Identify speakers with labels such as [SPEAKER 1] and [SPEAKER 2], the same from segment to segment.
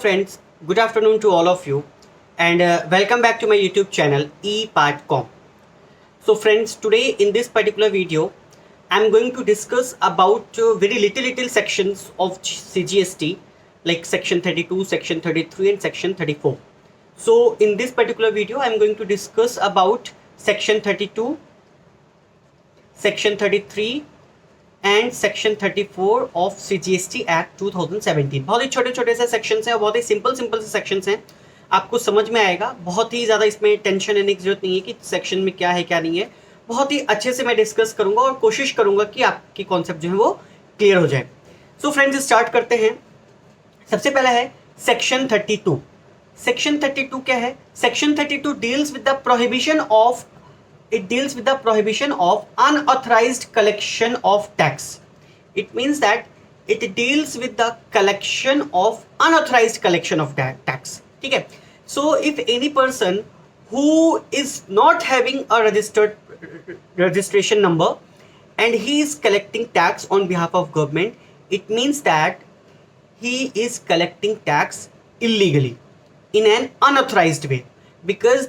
[SPEAKER 1] friends, good afternoon to all of you and welcome back to my YouTube channel ePartCom. So friends, today in this particular video I'm going to discuss about very little sections of CGST like section 32, section 33 and section 34. So in this particular video I'm going to discuss about section 32, section 33 and section 34 of CGST act 2017। बहुत ही छोटे छोटे से sections हैं और बहुत ही simple से sections हैं, आपको समझ में आएगा। बहुत ही ज़्यादा इसमें टेंशन लेने की जरूरत नहीं है कि सेक्शन में क्या है क्या नहीं है। बहुत ही अच्छे से मैं डिस्कस करूंगा और कोशिश करूंगा कि आपकी कॉन्सेप्ट जो है वो क्लियर हो जाए। सो फ्रेंड्स, स्टार्ट करते हैं। सबसे पहला है सेक्शन 32। सेक्शन 32 क्या है? Section 32 deals with the prohibition of it deals with the prohibition of unauthorized collection of tax. It means that it deals with the collection of unauthorized collection of tax. ठीक है? So if any person who is not having a registration number and he is collecting tax on behalf of government, it means that he is collecting tax illegally in an unauthorized way, because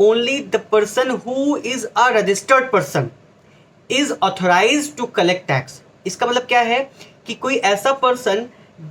[SPEAKER 1] only the person who is a registered person is authorized to collect tax. इसका मतलब क्या है कि कोई ऐसा person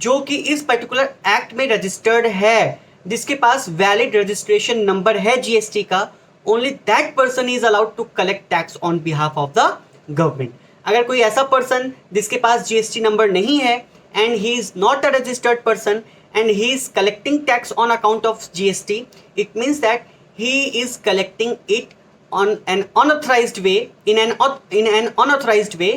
[SPEAKER 1] जो कि इस पर्टिकुलर एक्ट में रजिस्टर्ड है, जिसके पास वैलिड रजिस्ट्रेशन नंबर है जीएसटी का, only that person is allowed to collect tax on behalf of the government. अगर कोई ऐसा पर्सन जिसके पास जीएसटी नंबर नहीं है and he is not a registered person and he is collecting tax on account of GST, it means that he is collecting it on an unauthorized way, in an unauthorized way,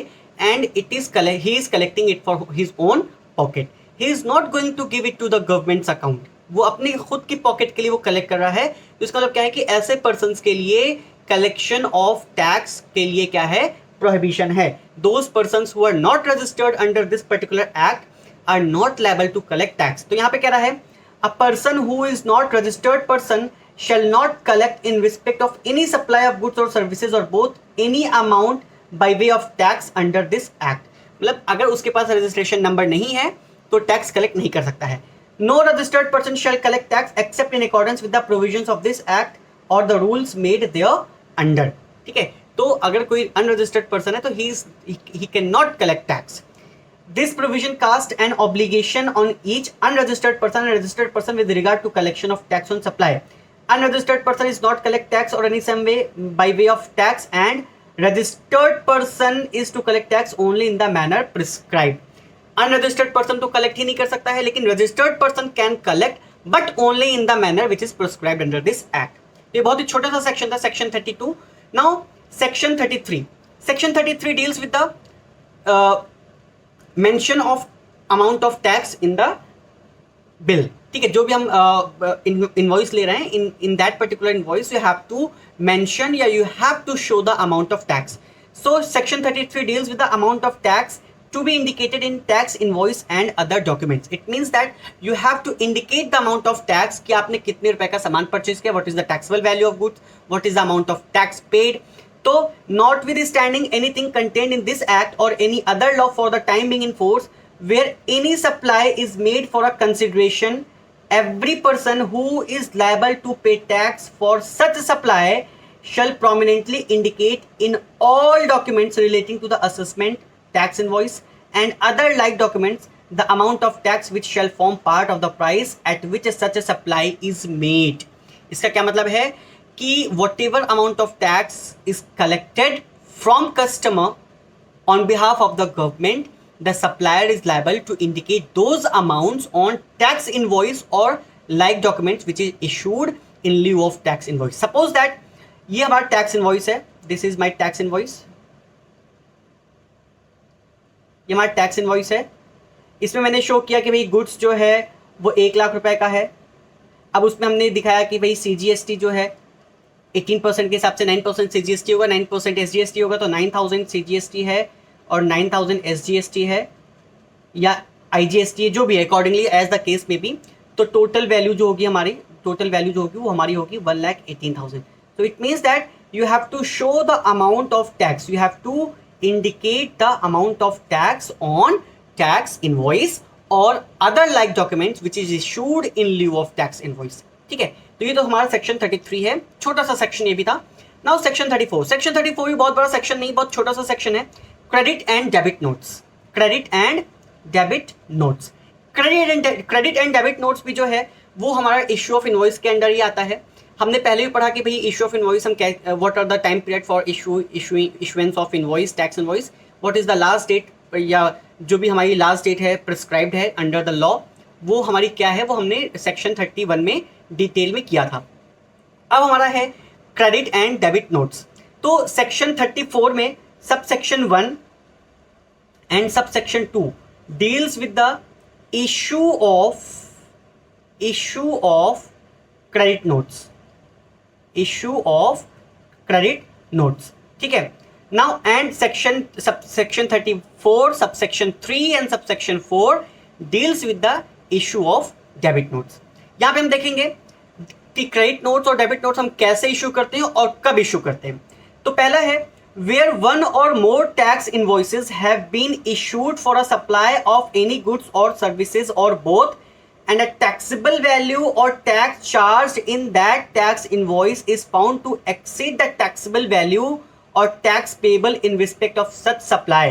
[SPEAKER 1] and he is collecting it for his own pocket. He is not going to give it to the government's account. वो अपनी खुद की pocket के लिए वो collect कर रहा है। तो इसका मतलब क्या है कि ऐसे पर्सन्स के लिए कलेक्शन ऑफ टैक्स के लिए क्या है? प्रोहिबिशन है। Those persons who are not registered under this particular act are not liable to collect tax. तो यहाँ पे क्या रहा है? A person who is not registered person shall not collect in respect of any supply of goods or services or both any amount by way of tax under this act. मतलब अगर उसके पास registration number नहीं है तो tax collect नहीं कर सकता है। No registered person shall collect tax except in accordance with the provisions of this act or the rules made there under. ठीक है? तो अगर कोई अनरजिस्टर्ड पर्सन है तो he cannot collect tax. This provision casts an obligation on each unregistered person and registered person with regard to collection of tax on supply. Unregistered person is not collect tax or any some way by way of tax, and registered person is to collect tax only in the manner prescribed. Unregistered person तो collect ही नहीं कर सकता है, लेकिन registered person can collect but only in the manner which is prescribed under this act. ये बहुत ही छोटा सा सेक्शन था, section 32. Now section 33. Section 33 deals with the mention of amount of tax in the bill. ठीक है, जो भी हम इनवॉइस ले रहे हैं, in that particular invoice you have to mention या you have to show the amount of tax. So section 33 deals with the amount of tax to be indicated in tax invoice and other documents. It means that you have to indicate the amount of tax कि आपने कितने रुपए का सामान purchase किया, what is the taxable value of goods, what is the amount of tax paid. तो notwithstanding anything contained in this act or any other law for the time being in force, where any supply is made for a consideration, every person who is liable to pay tax for such supply shall prominently indicate in all documents relating to the assessment, tax invoice and other like documents the amount of tax which shall form part of the price at which such a supply is made. इसका क्या मतलब है कि whatever amount of tax is collected from customer on behalf of the government, the supplier is liable to indicate those amounts on tax invoice or like documents which is issued in lieu of tax invoice. Suppose that ये हमारा tax invoice है, this is my tax invoice, ये हमारा tax invoice है। इसमें मैंने show किया कि भाई गुड्स जो है वो 1 लाख रुपए का है। अब उसमें हमने दिखाया कि भाई CGST जो है 18% के हिसाब से 9% CGST होगा, 9% SGST होगा, तो 9000 CGST है और 9000 SGST है या IGST है, जो भी है अकॉर्डिंगली एज द केस में भी। तो टोटल वैल्यू जो होगी हमारी, टोटल वैल्यू जो होगी वो हमारी होगी 1,18,000. So it means that you have to show the amount of tax. You have to indicate the amount of tax on tax invoice और other like documents which is issued in lieu of tax invoice. ठीक है, तो ये तो हमारा section 33 है, छोटा सा सेक्शन ये भी था। नाउ सेक्शन 34, सेक्शन 34 भी बहुत बड़ा सेक्शन नहीं, बहुत छोटा सा सेक्शन है। Credit and debit notes, credit and debit notes. Credit and debit notes भी जो है वो हमारा इश्यू ऑफ इनवॉइस के अंडर ही आता है। हमने पहले भी पढ़ा कि भाई इश्यू ऑफ इनवॉइस हम what are the time period for issuance of invoice, tax invoice, what is the last date, या जो भी हमारी लास्ट डेट है प्रिस्क्राइब्ड है अंडर द लॉ, वो हमारी क्या है, वो हमने सेक्शन 31 में डिटेल में किया था। अब हमारा है क्रेडिट एंड डेबिट नोट्स। तो सेक्शन 34 में sub section 1 and sub section 2 deals with the issue of credit notes, issue of credit notes. ठीक है, now and section 34 subsection 3 and subsection 4 deals with the issue of debit notes. यहां पे हम देखेंगे कि credit notes और debit notes हम कैसे इशू करते हैं और कब इशू करते हैं। तो पहला है where one or more tax invoices have been issued for a supply of any goods or services or both, and a taxable value or tax charged in that tax invoice is found to exceed the taxable value or tax payable in respect of such supply,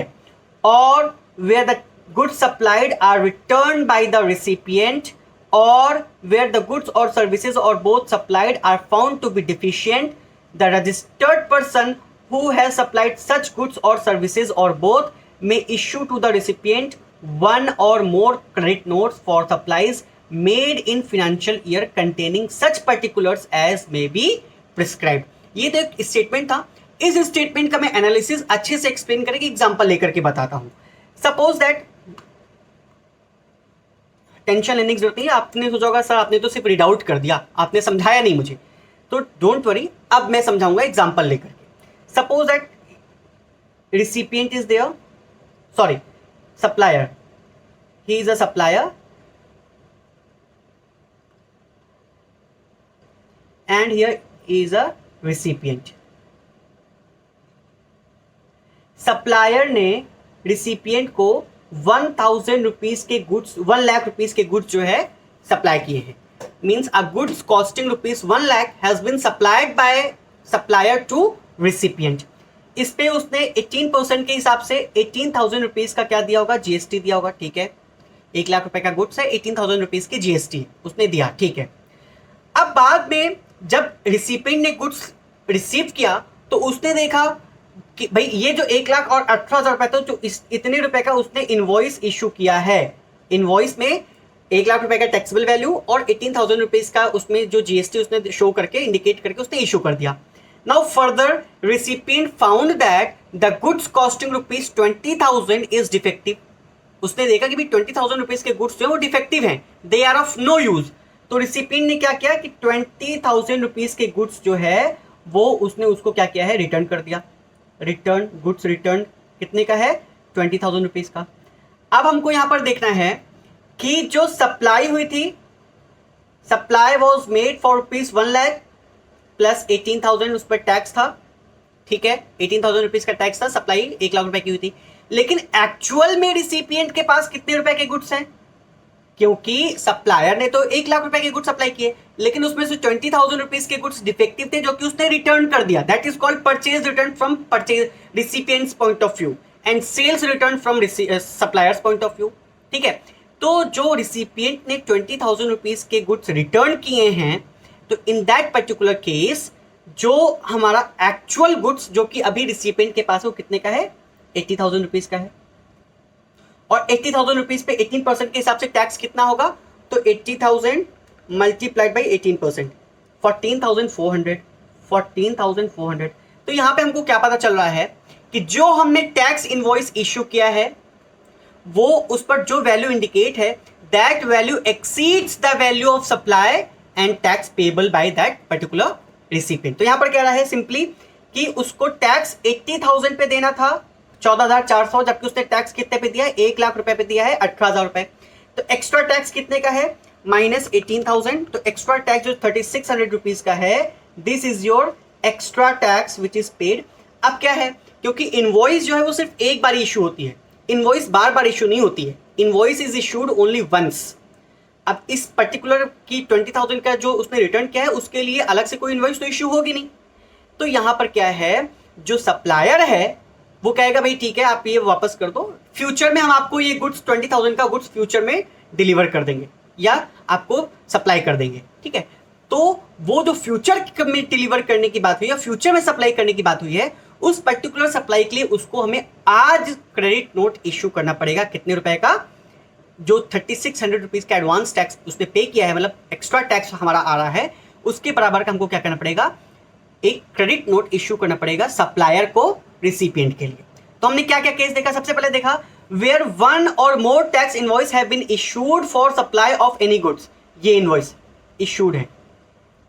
[SPEAKER 1] or where the goods supplied are returned by the recipient, or where the goods or services or both supplied are found to be deficient, the registered person who has supplied such goods or services or both may issue to the recipient one or more credit notes for supplies made in financial year containing such particulars as may be prescribed। ये तो एक statement था। इस statement का मैं analysis अच्छे से explain करके एग्जांपल लेकर के बताता हूं। सपोज दैट, टेंशन लेने की जरूरत नहीं है। आपने सोचा होगा सर आपने तो सिर्फ रीड आउट कर दिया, आपने समझाया नहीं मुझे, तो डोंट वरी, अब मैं समझाऊंगा एग्जांपल लेकर के। Suppose that recipient is there, sorry supplier, he is a supplier and here is a recipient। Supplier ने रिसिपिएंट को 1000 रुपीज के गुड्स, 1 लाख रुपीज के गुड्स जो है सप्लाई किए हैं। Means a goods costing rupees 1 lakh has been supplied by supplier to recipient. इस पे उसने 18% के हिसाब से 18,000 रुपीज का क्या दिया होगा, जीएसटी दिया होगा। ठीक है, 1 लाख रुपए का गुड्स है, 18,000 रुपीज की जीएसटी उसने दिया। ठीक है, अब बाद में जब रिसिपिएंट ने गुड्स रिसीव किया तो उसने देखा कि भाई ये जो 1 लाख और 18,000 रुपए था, जो इतने रुपए का उसने इनवॉइस इशू किया है, इनवॉइस में 1 लाख रुपए का टैक्सेबल वैल्यू और 18,000 रुपीज का उसमें जो जीएसटी उसने शो करके इंडिकेट करके उसने इशू कर दिया। Now further, recipient found that the goods costing rupees 20,000 is defective। उसने देखा कि भी 20,000 रुपीज के गुड्स जो है वो डिफेक्टिव हैं, they are of no use। तो रिसिपिएंट ने क्या किया कि 20,000 रुपीज के गुड्स जो है वो उसने उसको क्या किया है, रिटर्न कर दिया। रिटर्न गुड्स रिटर्न कितने का है, 20,000 रुपीज का। अब हमको यहां पर देखना है कि जो सप्लाई हुई थी, supply was made for rupees 1 lakh plus 18,000 उस पर टैक्स था। ठीक है, 18,000 रुपीज का टैक्स था, सप्लाई 1 लाख रुपए की हुई थी। लेकिन एक्चुअल में रिसिपिएंट के पास कितने रुपए के गुड्स हैं, क्योंकि सप्लायर ने तो 1 लाख रुपए के गुड्स सप्लाई किए, लेकिन उसमें से 20,000 रुपीज के गुड्स डिफेक्टिव थे जो कि उसने रिटर्न कर दिया। That is called purchase return from purchase recipients point of view and sales return from suppliers point of view. ठीक है, तो जो रिसिपिएंट ने 20,000 रुपीज के गुड्स रिटर्न किए हैं, तो इन दैट पर्टिकुलर केस जो हमारा एक्चुअल गुड्स जो कि अभी रिसिपिएंट के पास है वो कितने का है, 80,000 रुपीज का है। और 80,000 रुपीज पे 18% के हिसाब से टैक्स कितना होगा, तो 80,000 मल्टीप्लाइड बाई 18%, 14,400। 14,400। तो यहां पे हमको क्या पता चल रहा है कि जो हमने टैक्स इनवॉइस इश्यू किया है वो उस पर जो वैल्यू इंडिकेट है, that value exceeds the value of supply and tax payable by that particular recipient. तो यहां पर कह रहा है सिंपली कि उसको टैक्स 80,000 पे देना था, 14,400, जबकि उसने टैक्स कितने पे दिया है, 1 लाख रुपए पे दिया है, 18,000 रुपए। तो एक्स्ट्रा टैक्स कितने का है, माइनस 18,000। तो एक्स्ट्रा टैक्स जो 3,600 रुपीज का है, this is your extra tax which is paid. अब क्या है, क्योंकि इनवॉइस जो है वो सिर्फ एक बार इशू होती है, इनवॉइस बार बार इशू नहीं होती है। Invoice is issued only once. अब इस पर्टिकुलर की 20,000 का जो उसने रिटर्न किया है उसके लिए अलग से कोई इनवॉइस तो इशू होगी नहीं। तो यहां पर क्या है, जो सप्लायर है वो कहेगा भाई ठीक है आप ये वापस कर दो, फ्यूचर में हम आपको ये गुड्स 20,000 का गुड्स फ्यूचर में डिलीवर कर देंगे या आपको सप्लाई कर देंगे, ठीक है। तो वो जो फ्यूचर में डिलीवर करने की बात हुई या फ्यूचर में सप्लाई करने की बात हुई है, उस पर्टिकुलर सप्लाई के लिए उसको हमें आज क्रेडिट नोट इश्यू करना पड़ेगा। कितने रुपए का? जो 3600 रुपीज का एडवांस टैक्स उसने पे किया है, मतलब एक्स्ट्रा टैक्स हमारा आ रहा है, उसके बराबर का हमको क्या करना पड़ेगा, एक क्रेडिट नोट इश्यू करना पड़ेगा सप्लायर को रिसिपिएंट के लिए। तो हमने क्या क्या केस देखा? सबसे पहले देखा where one or more tax invoice have been issued for supply of any goods. ये इनवॉइस इशूड है,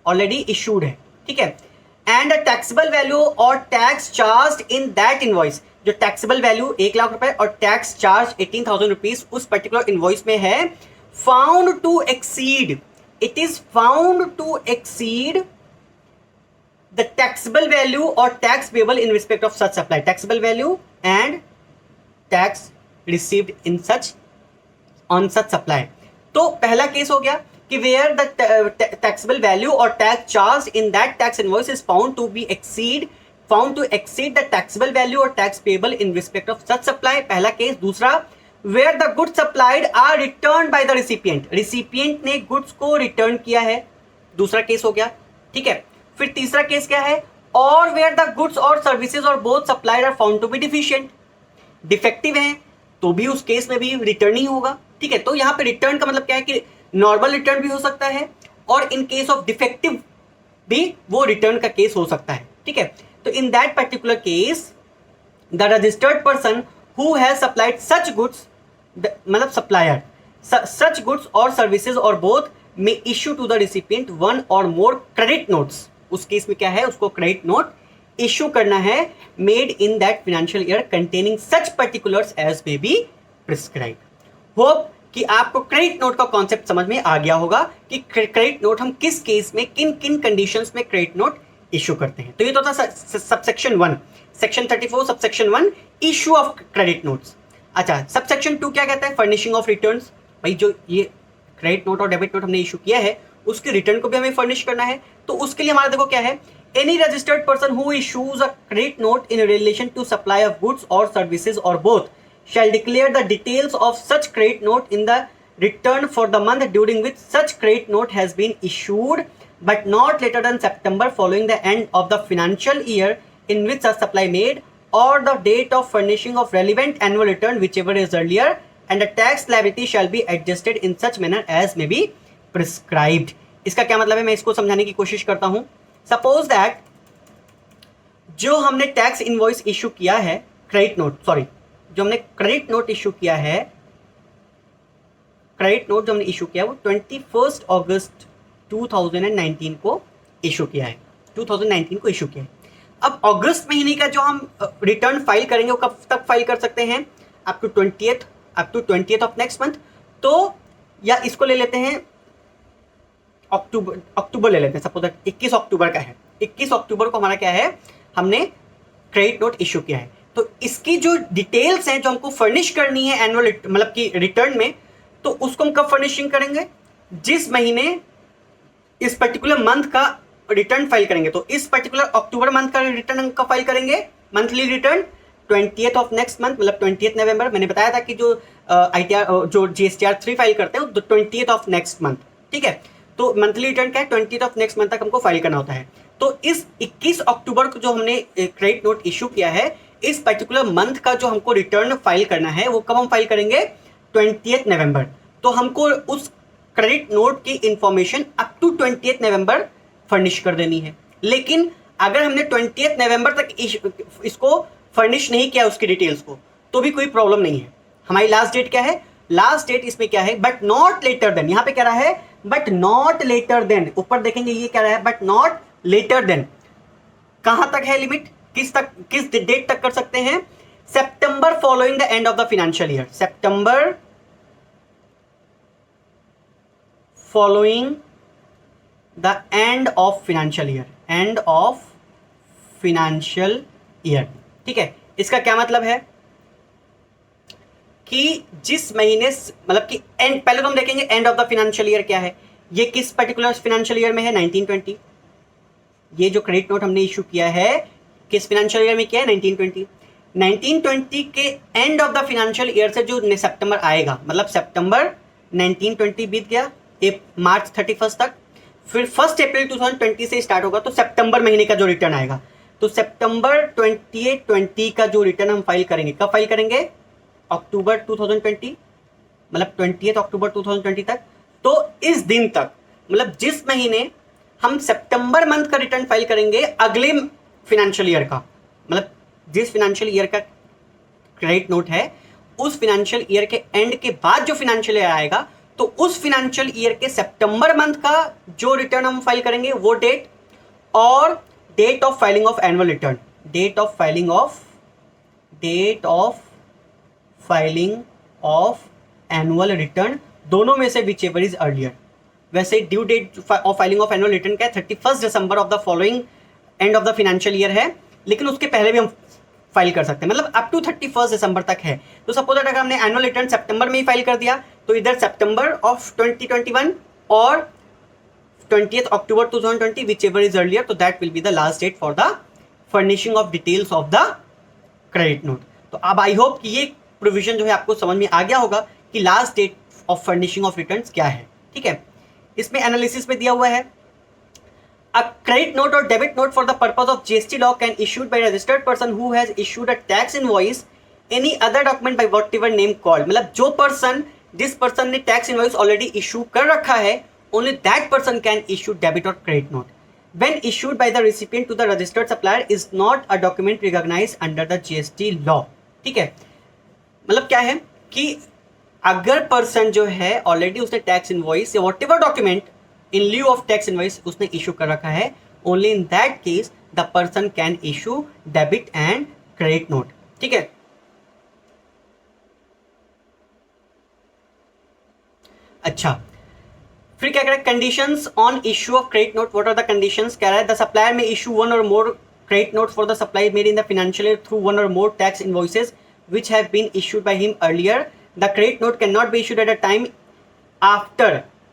[SPEAKER 1] ऑलरेडी इशूड है, ठीक है। And taxable value or tax charge in that invoice, जो टैक्सेबल वैल्यू 1,00,000 रुपए और टैक्स चार्ज 18,000 रुपीज उस particular invoice में है, found to exceed, it is found to exceed the taxable value or tax payable in respect of such supply, taxable value and tax received in such on such supply। तो पहला case हो गया कि where the taxable value or tax charged in that tax invoice is found to exceed the taxable value or tax payable in respect of such supply, पहला case. दूसरा where the goods supplied are returned by the recipient ने goods को return किया है, दूसरा case हो गया, ठीक है। फिर तीसरा केस क्या है, और where the goods or services or both supplied are found to be deficient, defective हैं तो भी उस केस में भी रिटर्न ही होगा, ठीक है। तो यहां पे रिटर्न का मतलब क्या है कि नॉर्मल रिटर्न भी हो सकता है और इन केस ऑफ डिफेक्टिव भी वो रिटर्न का केस हो सकता है, ठीक है। तो in that particular case the registered person who has supplied such goods, मतलब supplier such goods or services or both में issue to the recipient one or more credit notes. उस केस में क्या है, उसको क्रेडिट नोट इश्यू करना है made in that financial year containing such particulars as may be prescribe. Hope कि आपको क्रेडिट नोट का कॉन्सेप्ट समझ में आ गया होगा कि क्रेडिट नोट हम किस केस में किन किन कंडीशंस में क्रेडिट नोट इश्यू करते हैं। तो ये तो था subsection 1, section 34 subsection 1 issue of credit notes. अच्छा, सबसेक्शन 2 क्या कहता है? Furnishing of returns. भाई जो ये क्रेडिट नोट और डेबिट नोट हमने इशू किया है उसके रिटर्न को भी हमें फर्निश करना है। तो उसके लिए हमारा देखो क्या है, any registered person who issues a credit note in relation to supply of goods or services or both shall declare the details of such credit note in the return for the month during which such credit note has been issued, but not later than September following the end of the financial year in which such supply made, or the date of furnishing of relevant annual return whichever is earlier, and the tax liability shall be adjusted in such manner as may be prescribed। इसका क्या मतलब है, मैं इसको समझाने की कोशिश करता हूं। सपोज दैट जो हमने टैक्स इनवॉइस इशू किया है, क्रेडिट नोट सॉरी जो हमने क्रेडिट नोट इशू किया है, क्रेडिट नोट जो हमने इशू किया है वो 21 अगस्त 2019 को इशू किया है, 2019 को इशू किया है। अब अगस्त महीने का जो हम रिटर्न फाइल करेंगे वो कब तक फाइल कर सकते हैं? Up to 20th of next month. तो या इसको ले लेते हैं अक्टूबर ले लेते हैं, सपोज 21 अक्टूबर का है, 21 अक्टूबर को हमारा क्या है, हमने क्रेडिट नोट इशू किया है। तो इसकी जो डिटेल्स हैं जो हमको फर्निश करनी है एनुअल मतलब कि रिटर्न में, तो उसको हम कब फर्निशिंग करेंगे? जिस महीने इस पर्टिकुलर मंथ का रिटर्न फाइल करेंगे। तो इस पर्टिकुलर अक्टूबर मंथ का रिटर्न हम कब फाइल करेंगे? Monthly return 20th of next month, मतलब 20th नवंबर। मैंने बताया था कि जो ITR जो GSTR 3 फाइल करते हैं वो 20th ऑफ नेक्स्ट मंथ, ठीक है। तो मंथली रिटर्न क्या है, 20th ऑफ नेक्स्ट मंथ तक हमको फाइल करना होता है। तो इस 21 अक्टूबर को जो हमने क्रेडिट नोट इशू किया है, इस पर्टिकुलर मंथ का जो हमको रिटर्न फाइल करना है वो कब हम फाइल करेंगे? 20th नवंबर। तो हमको उस क्रेडिट नोट की इंफॉर्मेशन अप टू 20th नवंबर फर्निश कर देनी है। लेकिन अगर हमने 20th नवंबर तक इसको फर्निश नहीं किया उसकी डिटेल्स को, तो भी कोई प्रॉब्लम नहीं है। हमारी लास्ट डेट क्या है? लास्ट डेट इसमें क्या है, बट नॉट लेटर देन। यहां पे क्या रहा है, बट नॉट लेटर देन। ऊपर देखेंगे ये क्या रहा है, बट नॉट लेटर देन। कहां तक है लिमिट, किस डेट तक कर सकते हैं? September following the end of the financial year, September following the end of financial year, end of financial year, ठीक है। इसका क्या मतलब है कि जिस महीने मतलब कि एंड, पहले तो हम देखेंगे and of the financial year क्या है, ये किस पर्टिकुलर फाइनेंशियल ईयर में है, 1920। ये जो क्रेडिट नोट हमने इशू किया है किस फाइनेंशियल ईयर में किया है, 1920। 1920 के and of the financial year से जो सितंबर आएगा, मतलब सितंबर 1920 बीत गया, मार्च 31 तक, फिर 1 अप्रैल 2020 से स्टार्ट होगा, तो सितंबर महीने का जो रिटर्न आएगा, तो सितंबर 2020 का जो रिटर्न हम फाइल करेंगे, कब फाइल करेंगे, अक्टूबर 2020, मतलब 20 अक्टूबर 2020 तक। तो इस दिन तक, मतलब जिस महीने हम सितंबर मंथ का रिटर्न फाइल करेंगे अगले फाइनेंशियल ईयर का, मतलब जिस फाइनेंशियल ईयर का क्रेडिट नोट है, उस फाइनेंशियल ईयर के एंड के बाद जो फाइनेंशियल ईयर आएगा, तो उस फाइनेंशियल ईयर के सितंबर मंथ का जो रिटर्न हम फाइल करेंगे वो डेट, और date of filing of annual return, date of filing of annual return, दोनों में से विच एवर इज अर्लियर। वैसे due date of filing of annual return क्या है, 31 December of the following end of the financial year है, लेकिन उसके पहले भी हम फाइल कर सकते हैं, मतलब अप टू 31 दिसंबर तक है। तो सपोज अगर हमने एनुअल रिटर्न सितंबर में ही फाइल कर दिया, तो इधर सितंबर ऑफ 2021 और 20 अक्टूबर 2020 विच एवर इज अर्लियर, तो that will be the last date for the furnishing of details of the credit note. तो अब आई होप कि ये प्रोविजन जो है आपको समझ में आ गया होगा कि last date of furnishing of returns क्या है। ठीक है, इसमें एनालिसिस में दिया हुआ है, a credit note or debit note for the purpose of GST law can issued by a registered person who has issued a tax invoice, any other document by whatever name called। मतलब जो person, जिस person ने tax invoice already issue कर रखा है, only that person can issue debit or credit note when issued by the recipient to the registered supplier is not a document recognized under the GST law। ठीक है, मतलब क्या है कि अगर पर्सन जो है ऑलरेडी उसने टैक्स इनवॉइस या whatever document in lieu of tax invoice उसने इशू कर रखा है, only in that case the person can issue debit and credit note. ठीक है, अच्छा, फिर क्या कह रहा है, conditions on issue of credit note, what are the conditions, कह रहा है the supplier may issue one or more credit note for the supply made in the financial year through one or more tax invoices which have been issued by him earlier। The credit note cannot be issued at a time after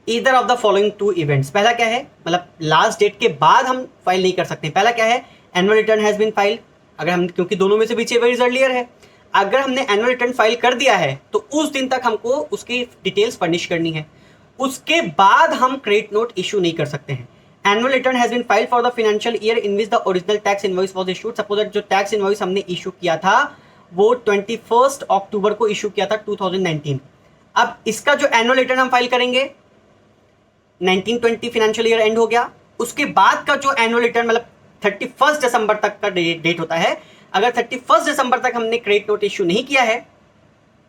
[SPEAKER 1] either of the following two events। पहला क्या है, मतलब last date के बाद हम file नहीं कर सकते। पहला क्या है, annual return has been file, अगर हम, क्योंकि दोनों में से which ever is earlier है, अगर हमने एनुअल रिटर्न फाइल कर दिया है तो उस दिन तक हमको उसकी डिटेल्स फर्निश करनी है, उसके बाद हम क्रेडिट नोट इशू नहीं कर सकते हैं। Annual return has been file for the financial year in which the original tax invoice was issued. Suppose जो टैक्स इनवॉइस हमने इशू किया था वो 21 अक्टूबर को इशू किया था 2019। अब इसका जो एनुअल रिटर्न हम फाइल करेंगे, 1920 फाइनेंशियल ईयर एंड हो गया, उसके बाद का जो एनुअल रिटर्न मतलब 31 दिसंबर तक का डेट होता है, अगर 31 दिसंबर तक हमने क्रेडिट नोट इशू नहीं किया है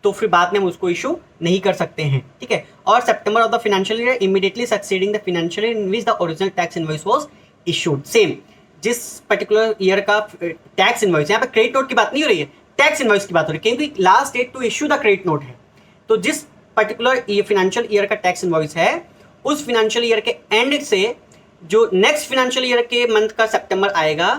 [SPEAKER 1] तो फिर बाद में हम उसको इशू नहीं कर सकते हैं। ठीक है, और September of the financial year immediately succeeding the financial year in which the original tax invoice was issued. Same जिस पर्टिकुलर ईयर का टैक्स इनवॉइस, यहाँ पे क्रेडिट नोट की बात नहीं हो रही है, टैक्स इनवॉइस की बात हो रही है, क्योंकि last date to issue the credit note है। तो जिस पर्टिकुलर फाइनेंशियल ईयर का टैक्स इनवॉइस है, उस फाइनेंशियल ईयर के एंड से जो नेक्स्ट फाइनेंशियल ईयर के मंथ का सितंबर आएगा,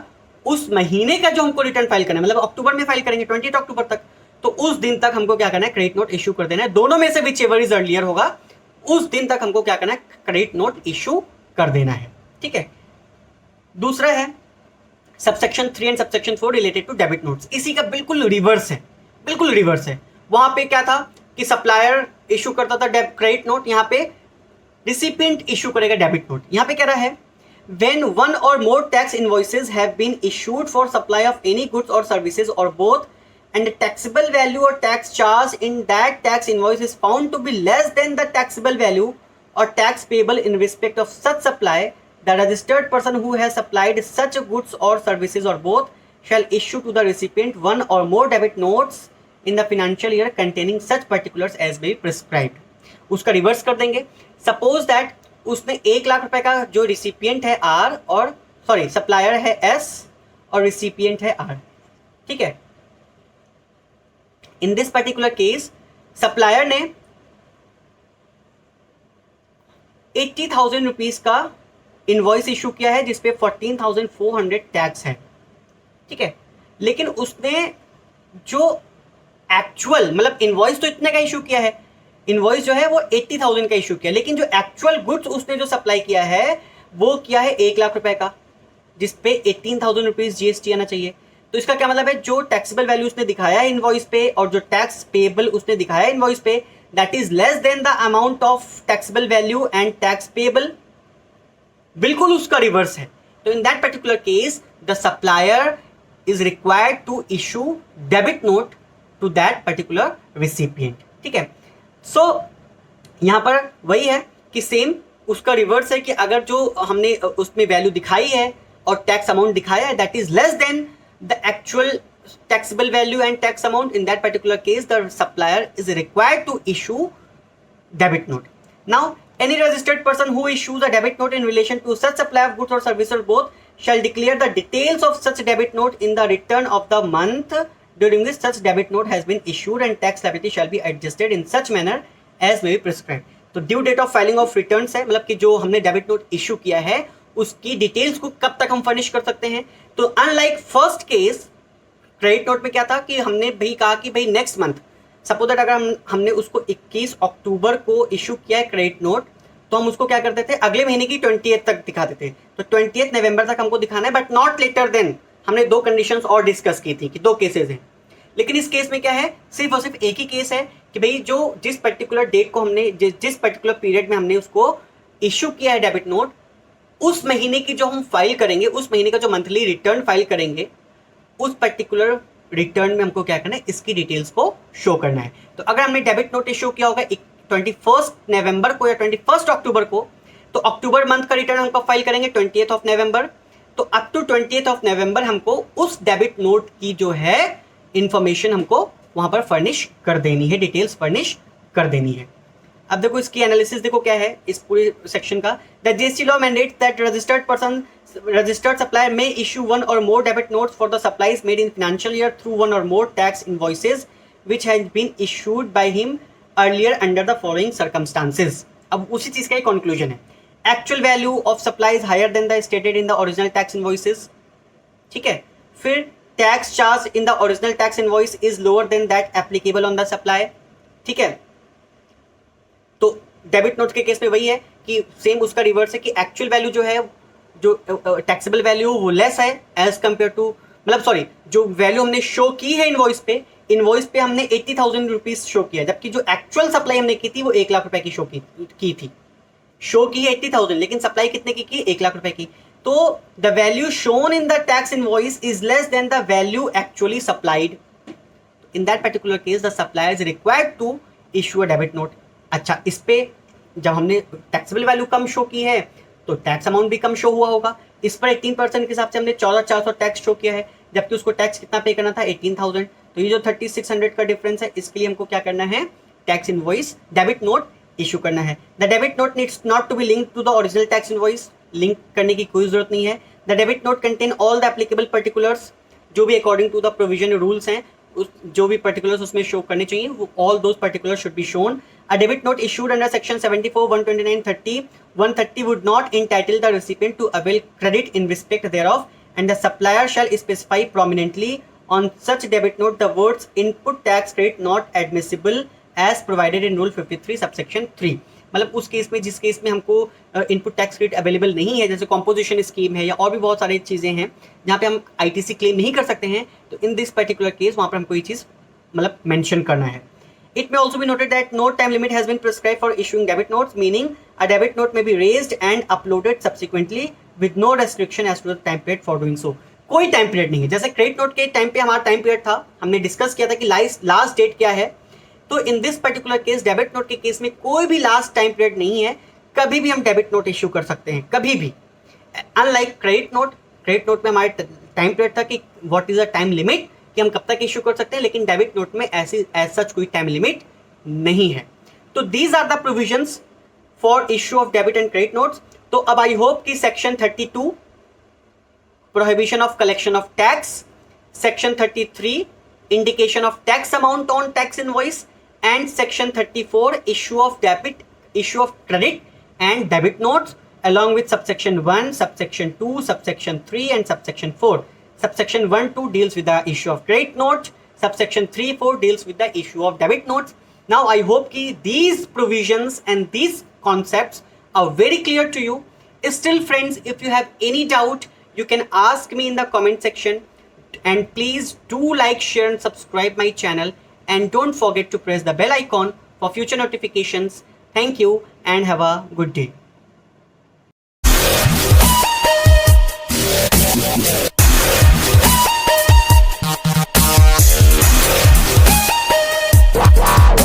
[SPEAKER 1] उस महीने का जो हमको रिटर्न फाइल करना है, मतलब अक्टूबर में फाइल करेंगे 20 अक्टूबर तक, तो उस दिन तक हमको क्या करना है, क्रेडिट नोट इशू कर देना है। दोनों में से विच एवर इज अर्लियर होगा, उस दिन तक हमको क्या करना है, क्रेडिट नोट इशू कर देना है। ठीक है, दूसरा है subsection 3 and subsection 4 related to debit notes. इसी का बिल्कुल रिवर्स है, बिल्कुल रिवर्स है। वहां पे क्या था कि सप्लायर इशू करता था क्रेडिट नोट, यहाँ पे रिसिपिएंट इशू करेगा डेबिट नोट। यहाँ पे क्या रहा है, when one or more tax invoices have been issued for supply of any goods or services or both and the taxable value or tax charge in that tax invoice is found to be less than the taxable value or tax payable in respect of such supply, the registered person who has supplied such goods or services or both shall issue to the recipient one or more debit notes in the financial year containing such particulars as may be prescribed। उसका reverse कर देंगे। Suppose that उसने 1 लाख रुपए का जो recipient है R और supplier है S और रिसिपिएंट है R। ठीक है, in this particular case supplier ने 80,000 रुपीज का इनवॉइस इशू किया है जिसपे 14,400 टैक्स है। ठीक है, लेकिन उसने जो एक्चुअल मतलब इनवॉइस तो इतने का इशू किया है, इनवॉइस जो है वो 80,000 का इशू किया, लेकिन जो एक्चुअल गुड्स उसने जो सप्लाई किया है वो किया है 1,00,000 रुपए का, जिसपे 18,000 रुपीज जीएसटी आना चाहिए। तो इसका क्या मतलब है, जो टैक्सेबल वैल्यू उसने दिखाया है इनवॉइस पे और जो टैक्स पेएबल उसने दिखाया है इनवॉइस पे, that is less than the amount of taxable value and tax payable, बिल्कुल उसका रिवर्स है। तो in that particular case the supplier is required to issue debit note to that particular recipient. ठीक है, सो यहां पर वही है कि सेम उसका रिवर्स है कि अगर जो हमने उसमें वैल्यू दिखाई है और टैक्स अमाउंट दिखाया है that is less than the actual taxable value and tax amount, in that particular case the supplier is required to issue debit note. Now any registered person who issues a debit note in relation to such supply of goods or services or both shall declare the details of such debit note in the return of the month during which such debit note has been issued and tax liability shall be adjusted in such manner as may be prescribed. तो due date of filing of returns है, मतलब कि जो हमने debit note issue किया है उसकी details को कब तक हम फर्निश कर सकते हैं। तो unlike first case credit note में क्या था कि हमने भाई कहा कि भाई नेक्स्ट मंथ, सपोज दैट अगर हमने उसको 21 अक्टूबर को इशू किया है क्रेडिट नोट, तो हम उसको क्या करते थे अगले महीने की 20th तक दिखाते थे। तो 20th नवंबर तक हमको दिखाना है, बट नॉट लेटर देन। हमने दो कंडीशंस और डिस्कस की थी कि दो केसेस हैं, लेकिन इस केस में क्या है, सिर्फ और सिर्फ एक ही केस है कि भाई जो जिस पर्टिकुलर डेट को हमने जिस पर्टिकुलर पीरियड में हमने उसको इशू किया है डेबिट नोट, उस महीने की जो हम फाइल करेंगे, उस महीने का जो मंथली रिटर्न फाइल करेंगे, उस पर्टिकुलर रिटर्न में हमको क्या करना है, इसकी डिटेल्स को शो करना है। तो अगर हमने डेबिट नोट इशू किया होगा 21 नवंबर को या 21 अक्टूबर को, तो अक्टूबर मंथ का रिटर्न हमको फाइल करेंगे 20th ऑफ नवंबर। तो up to 20th of November हमको उस डेबिट नोट की जो है इंफॉर्मेशन हमको वहां पर फर्निश कर देनी है, डिटेल्स फर्निश कर देनी है। अब देखो इसकी एनालिसिस देखो क्या है इस पूरे सेक्शन का। The GST law mandates that registered supplier may issue one or more debit notes for the supplies made in financial year through one or more tax invoices which has been issued by him earlier under the following circumstances. अब उसी चीज का एक conclusion है, actual value of supply is higher than the stated in the original tax invoices. ठीक है, फिर tax charge in the original tax invoice is lower than that applicable on the supply. ठीक है, तो डेबिट नोट के case में वही है कि सेम उसका रिवर्स है कि एक्चुअल वैल्यू जो है, जो टैक्सेबल वैल्यू वो लेस है एज कंपेयर टू, मतलब सॉरी, जो वैल्यू हमने शो की है इनवॉइस पे हमने 80,000 रुपीज शो किया, जबकि जो एक्चुअल सप्लाई हमने की थी वो 1,00,000 रुपए की की थी। शो की है 80,000 लेकिन सप्लाई कितने की 1,00,000 रुपए की। तो the value shown in the tax invoice is less than the value actually supplied. In that particular case the supplier is required to issue a debit note. अच्छा, इस पे जब हमने टैक्सेबल वैल्यू कम शो की है तो टैक्स अमाउंट भी कम show हुआ होगा। इस पर 18% के हिसाब से हमने 14,400 टैक्स शो किया है, जबकि उसको टैक्स कितना पे करना था 18,000। तो ये जो 3,600 का डिफरेंस है, इसके लिए हमको क्या करना है, tax invoice debit note issue करना है। The debit note needs not to be link to the original tax invoice, link करने की कोई जरूरत नहीं है। The debit note contain all the applicable particulars, जो भी according to the provision rules हैं, जो भी पर्टिकुलर्स उसमें शो करने चाहिए, वो all those particulars should be shown. A debit note issued under section 74, 129, 30, 130 would not entitle the recipient to avail credit in respect thereof, and the supplier shall specify prominently on such debit note the words input tax credit not admissible as provided in rule 53 subsection 3। मतलब उस case में, जिस case में हमको input tax credit available नहीं है, जैसे composition scheme है या और भी बहुत सारी चीज़ें हैं जहाँ पे हम आईटीसी क्लेम नहीं कर सकते हैं, तो इन दिस पर्टिकुलर केस वहाँ पर हमको ये चीज़ मतलब मेंशन करना है। It may also be noted that no time limit has been prescribed for issuing debit notes, meaning a debit note may be raised and uploaded subsequently with no restriction as to the time period for doing so। कोई time period नहीं है, जैसे credit note के time पे हमारा time period था, हमने discuss किया था कि लास्ट डेट क्या है। तो in this particular case debit note के केस में कोई भी लास्ट टाइम पीरियड नहीं है, कभी भी हम डेबिट नोट इश्यू कर सकते हैं, कभी भी। अनलाइक क्रेडिट नोट में हमारे टाइम पीरियड था कि what is a time limit, कि हम कब तक इशू कर सकते हैं, लेकिन डेबिट नोट में ऐसी एज सच कोई टाइम लिमिट नहीं है। तो these are the provisions for issue of debit and credit notes. तो अब आई होप कि section 32 prohibition of collection of tax, section 33 indication of tax amount on tax invoice, and section 34 issue of debit, issue of credit and debit notes along with subsection 1, subsection 2, subsection 3 and subsection 4. Subsection 1 2 deals with the issue of credit notes, subsection 3.4 deals with the issue of debit notes. Now I hope that these provisions and these concepts are very clear to you. Still friends, if you have any doubt, you can ask me in the comment section, and please do like, share and subscribe my channel, and don't forget to press the bell icon for future notifications. Thank you and have a good day.